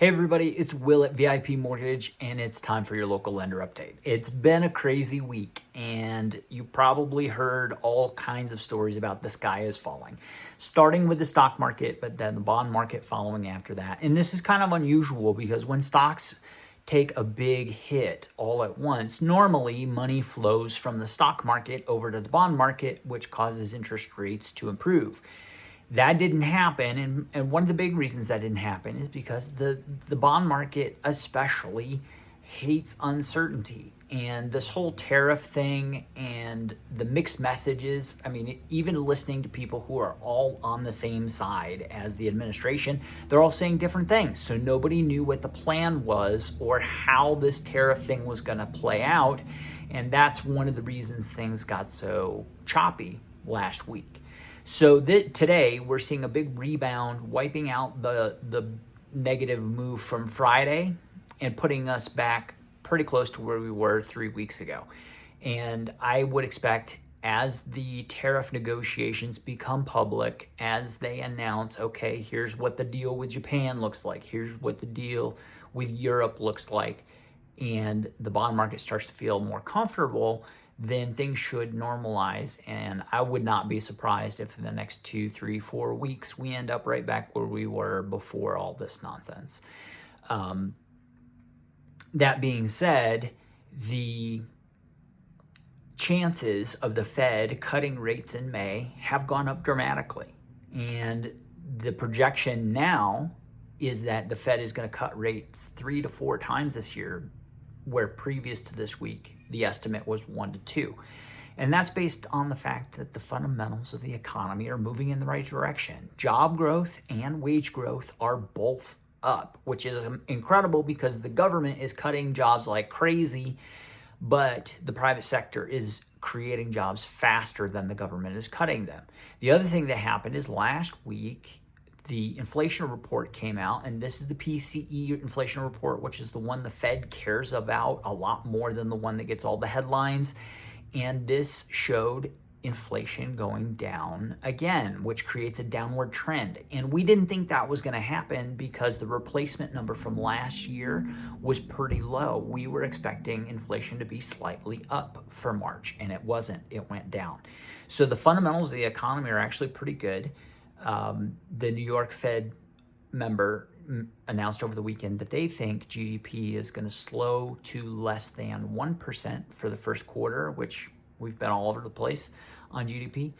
Hey everybody, it's Will at VIP Mortgage, and it's time for your local lender update. It's been a crazy week, and you probably heard all kinds of stories about the sky is falling. Starting with the stock market, but then the bond market following after that. And this is kind of unusual because when stocks take a big hit all at once, normally money flows from the stock market over to the bond market, which causes interest rates to improve. That didn't happen, and one of the big reasons that didn't happen is because the bond market especially hates uncertainty. And this whole tariff thing and the mixed messages, I mean, even listening to people who are all on the same side as the administration, they're all saying different things. So nobody knew what the plan was or how this tariff thing was going to play out. And that's one of the reasons things got so choppy last week. So today we're seeing a big rebound, wiping out the negative move from Friday and putting us back pretty close to where we were 3 weeks ago. And I would expect as the tariff negotiations become public, as they announce, okay, here's what the deal with Japan looks like, here's what the deal with Europe looks like, and the bond market starts to feel more comfortable, then things should normalize. And I would not be surprised if in the next 2, 3, 4 weeks, we end up right back where we were before all this nonsense. That being said, the chances of the Fed cutting rates in May have gone up dramatically. And the projection now is that the Fed is going to cut rates 3 to 4 times this year, where previous to this week, the estimate was 1 to 2. And that's based on the fact that the fundamentals of the economy are moving in the right direction. Job growth and wage growth are both up, which is incredible because the government is cutting jobs like crazy, but the private sector is creating jobs faster than the government is cutting them. The other thing that happened is last week, the inflation report came out, and this is the PCE inflation report, which is the one the Fed cares about a lot more than the one that gets all the headlines. And this showed inflation going down again, which creates a downward trend. And we didn't think that was going to happen because the replacement number from last year was pretty low. We were expecting inflation to be slightly up for March, and it wasn't. It went down. So the fundamentals of the economy are actually pretty good. The New York Fed member announced over the weekend that they think GDP is going to slow to less than 1% for the first quarter, which we've been all over the place on GDP.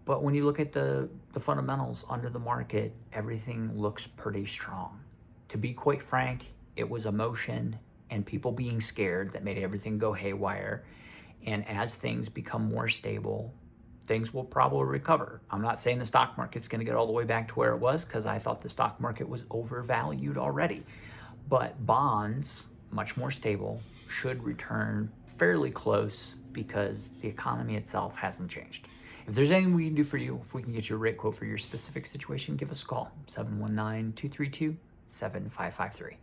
But when you look at the fundamentals under the market, everything looks pretty strong. To be quite frank, it was emotion and people being scared that made everything go haywire. And as things become more stable, things will probably recover. I'm not saying the stock market's going to get all the way back to where it was because I thought the stock market was overvalued already. But bonds, much more stable, should return fairly close because the economy itself hasn't changed. If there's anything we can do for you, if we can get you a rate quote for your specific situation, give us a call, 719-232-7553.